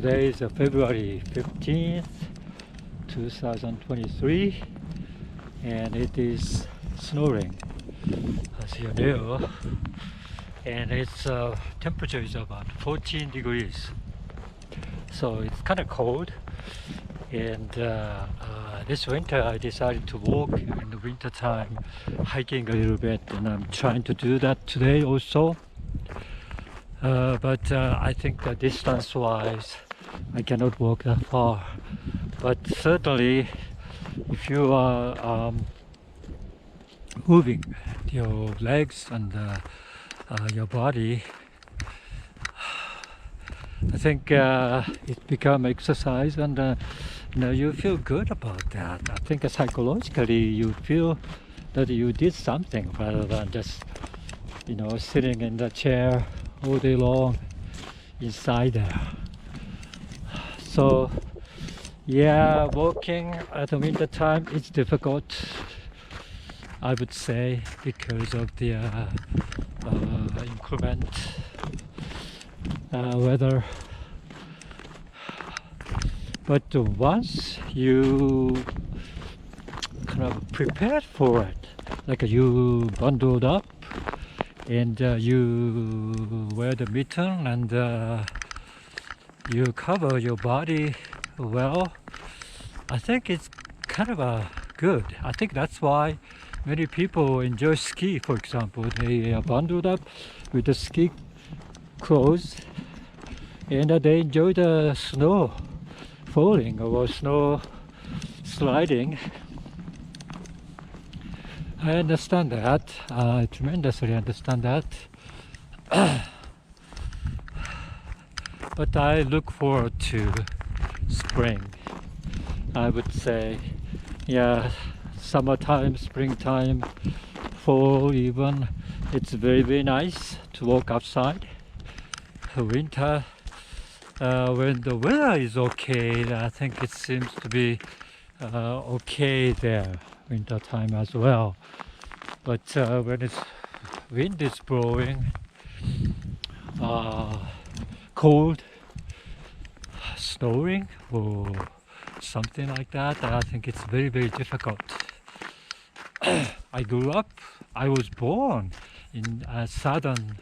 Today is February 15th, 2023, and it is snowing, as you know, and its temperature is about 14 degrees. So it's kind of cold, and this winter I decided to walk in the winter time, hiking a little bit, and I'm trying to do that today also. But I think that distance wise I cannot walk that far, but certainly if you are moving your legs and your body, I think it becomes exercise, and you feel good about that. I think psychologically you feel that you did something rather than just sitting in the chair all day long inside there. So yeah, walking at the winter time is difficult, I would say, because of the inclement weather. But once you kind of prepared for it, like you bundled up and you wear the mitten and you cover your body well, I think it's kind of good. I think that's why many people enjoy ski, for example. They are bundled up with the ski clothes, and they enjoy the snow falling or snow sliding. I understand that. I tremendously understand that. But I look forward to spring. I would say, yeah, summertime, springtime, fall even. It's very, very nice to walk outside. Winter, when the weather is okay, I think it seems to be okay there, winter time as well. But when wind is blowing, cold, snowing or something like that, I think it's very, very difficult. I was born in southern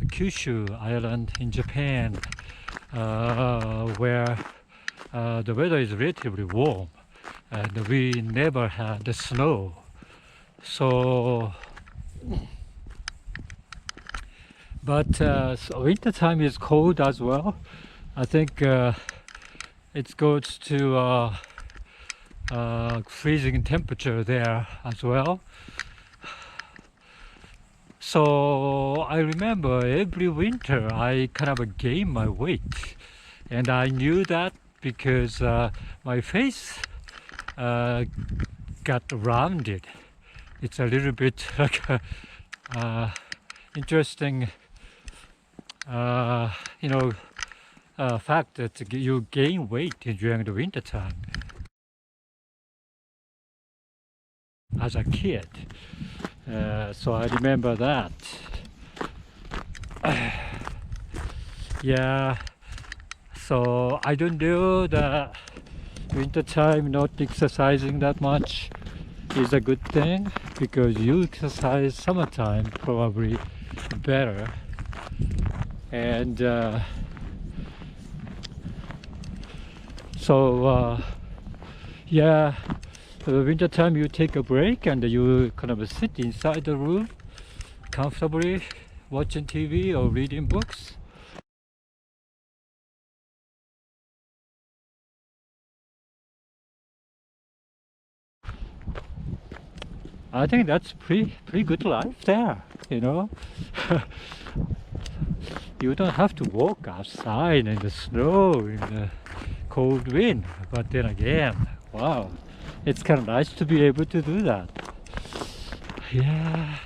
Kyushu island in Japan, where the weather is relatively warm and we never had the snow. So but winter time is cold as well. I think it goes to freezing temperature there as well. So I remember every winter I kind of gain my weight, and I knew that because my face got rounded. It's a little bit like a interesting fact that you gain weight during the winter time as a kid. So I remember that. Yeah, so I don't know that winter time not exercising that much is a good thing, because you exercise summertime probably better. And yeah, winter time you take a break and you kind of sit inside the room comfortably, watching TV or reading books. I think that's pretty good life there, You don't have to walk outside in the snow, in the cold wind. But then again, wow, it's kind of nice to be able to do that. Yeah.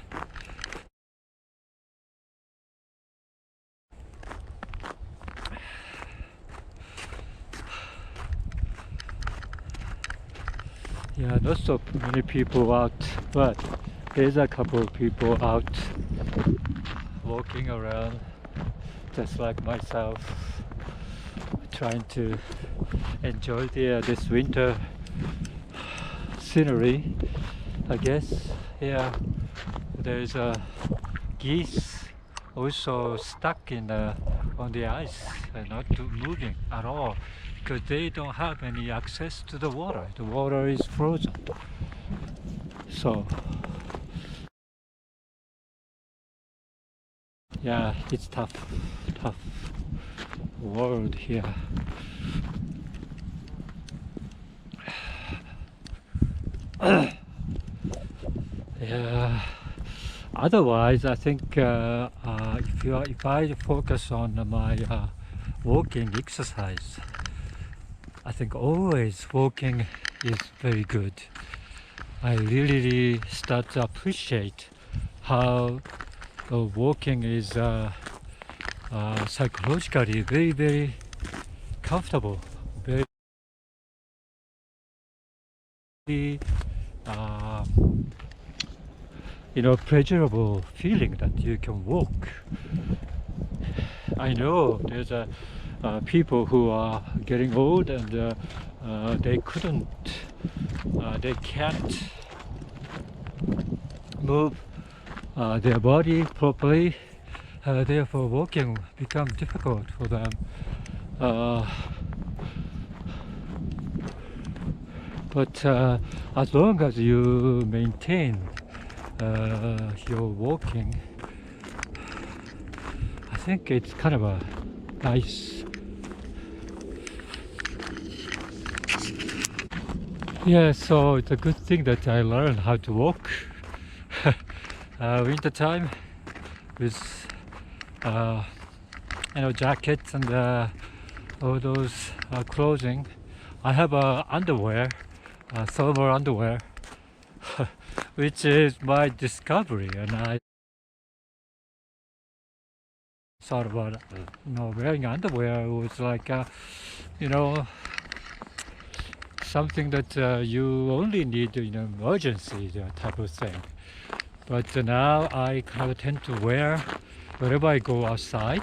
Yeah, not so many people out, but there's a couple of people out walking around just like myself, trying to enjoy this winter scenery. I guess here there's geese also stuck in on the ice and not moving at all because they don't have any access to the water. The water is frozen. So yeah, it's tough world here. Yeah. Otherwise, I think if I focus on my walking exercise, I think always walking is very good. I really start to appreciate how walking is psychologically very comfortable, very uh, pleasurable feeling that you can walk. I know there's people who are getting old and they can't move their body properly. Therefore, walking becomes difficult for them. But as long as you maintain your walking, I think it's kind of a nice. Yeah, so it's a good thing that I learned how to walk winter time with jackets and all those clothing. I have underwear, summer underwear, which is my discovery, and I thought about wearing underwear was like something that you only need in emergency type of thing. But now I kind of tend to wear wherever I go outside,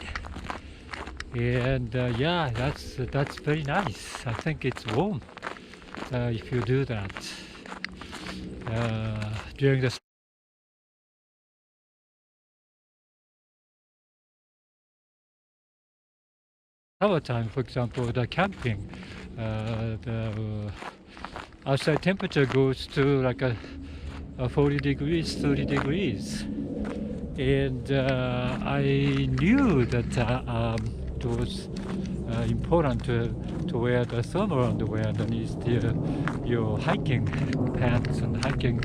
and yeah, that's very nice. I think it's warm if you do that during the summertime. For example, the camping, the outside temperature goes to like a 40 degrees, 30 degrees, and I knew that it was important to wear the thermal underwear underneath your hiking pants and hiking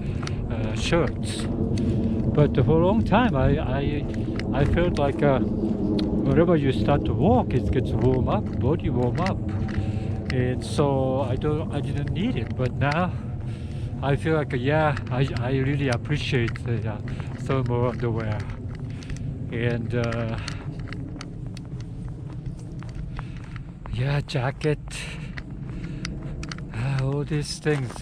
shirts. But for a long time, I felt like whenever you start to walk, it gets warm up, body warm up, and so I didn't need it. But now I feel like I really appreciate the thermal underwear, and jacket, all these things.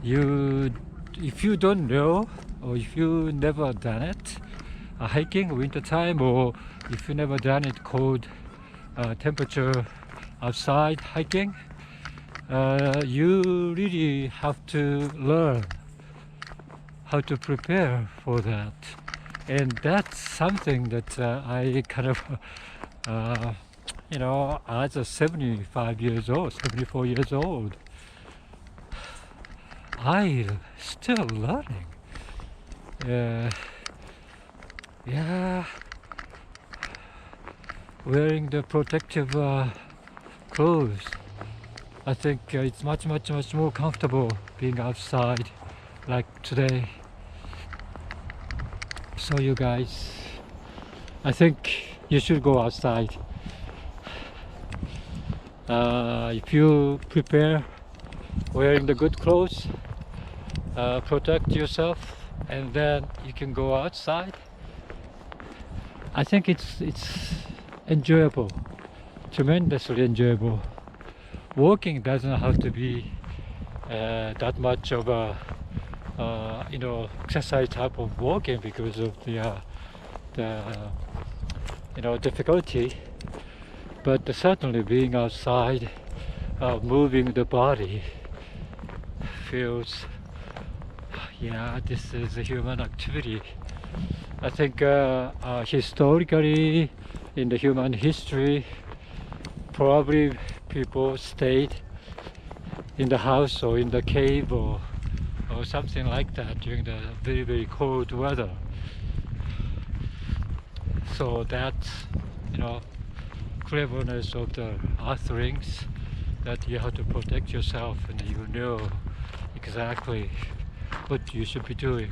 If you don't know, or if you never done it, hiking winter time, or if you never done it cold temperature outside hiking, you really have to learn how to prepare for that, and that's something that I kind of as a 75 years old, 74 years old, I still learning. Wearing the protective clothes, I think it's much more comfortable being outside like today. So you guys, I think you should go outside. If you prepare wearing the good clothes, protect yourself, and then you can go outside. I think it's enjoyable, tremendously enjoyable. Walking doesn't have to be that much of a exercise type of walking because of the difficulty. but certainly being outside, moving the body feels, yeah, this is a human activity. I think historically in the human history, probably people stayed in the house or in the cave or something like that during the very, very cold weather. So that's, cleverness of the earthlings, that you have to protect yourself and you know exactly what you should be doing.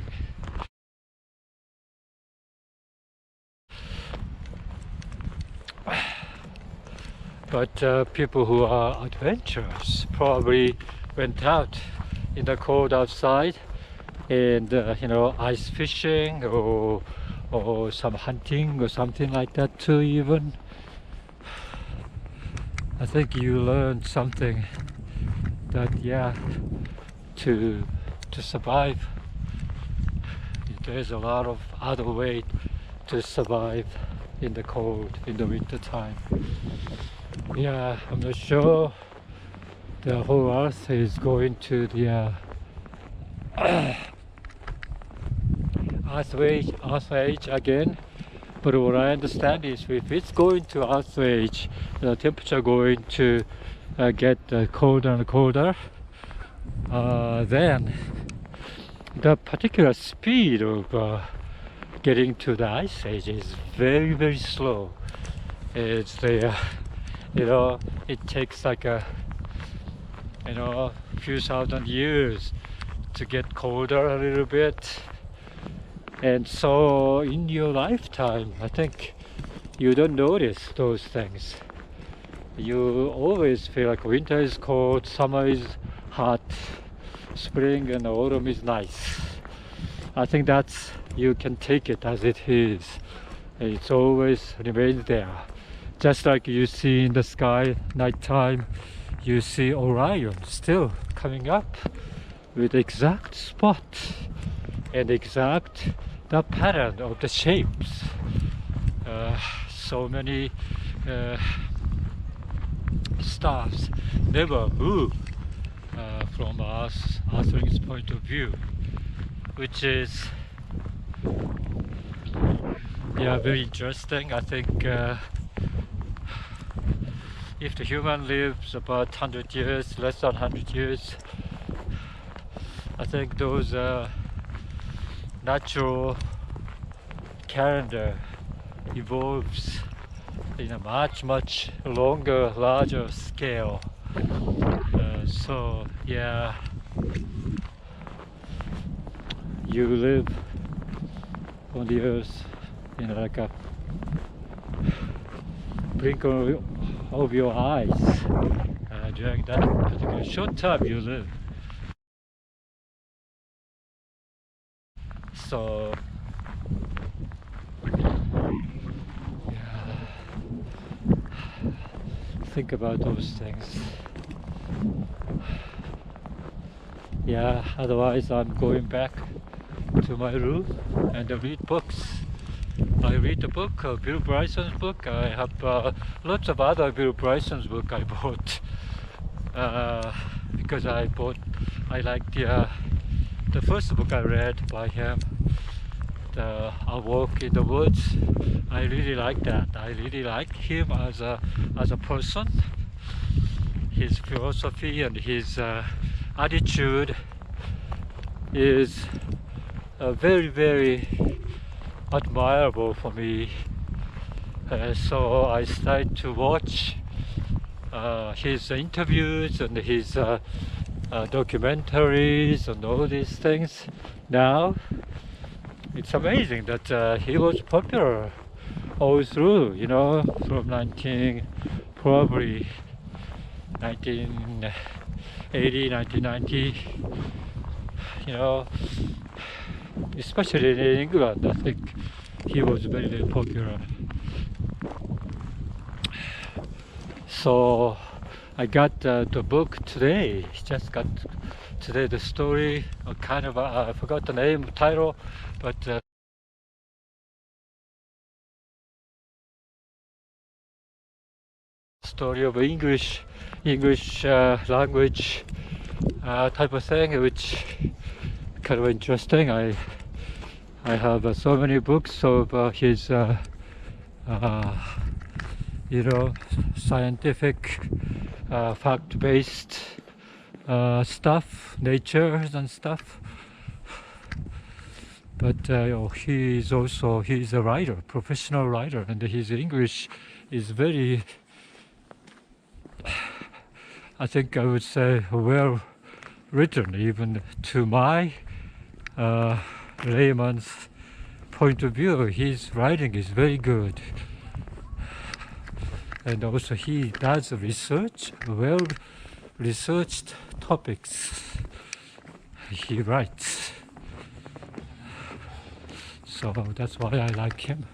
But people who are adventurous probably went out in the cold outside and ice fishing or some hunting or something like that too. Even I think you learn something that to survive there's a lot of other way to survive in the cold in the winter time. I'm not sure the whole earth is going to the earth age again, but what I understand is if it's going to earth age, the temperature going to get colder and colder, then the particular speed of getting to the ice age is very, very slow. It's the it takes like a few thousand years to get colder a little bit. And so in your lifetime, I think you don't notice those things. You always feel like winter is cold, summer is hot, spring and autumn is nice. I think that's, you can take it as it is. It's always remains there. Just like you see in the sky, nighttime, you see Orion still coming up with exact spot and exact the pattern of the shapes. So many stars never move from Earthling's point of view, which is very interesting. I think if the human lives about 100 years, less than 100 years, I think those natural calendar evolves in a much, much longer, larger scale. So you live on the earth in like a twinkle of your eyes during that particular short time you live. So think about those things. Otherwise I'm going back to my room and read books. I read the book, Bill Bryson's book. I have lots of other Bill Bryson's book I bought because I like the first book I read by him, A Walk in the Woods. I really like that. I really like him as a person. His philosophy and his attitude is very, very admirable for me. So I started to watch his interviews and his documentaries and all these things. Now it's amazing that he was popular all through, from 1980, 1990, especially in England. I think he was very, very popular. So I got the book today. Just got today the story. I forgot the name, title, but story of English language type of thing, which kind of interesting. I have so many books of his scientific fact-based stuff, natures and stuff. But he's a writer, professional writer, and his English is very, I think I would say, well written, even to my layman's point of view. His writing is very good, and also he does research, well researched topics he writes. So that's why I like him.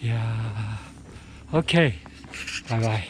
Yeah. Okay. Bye bye.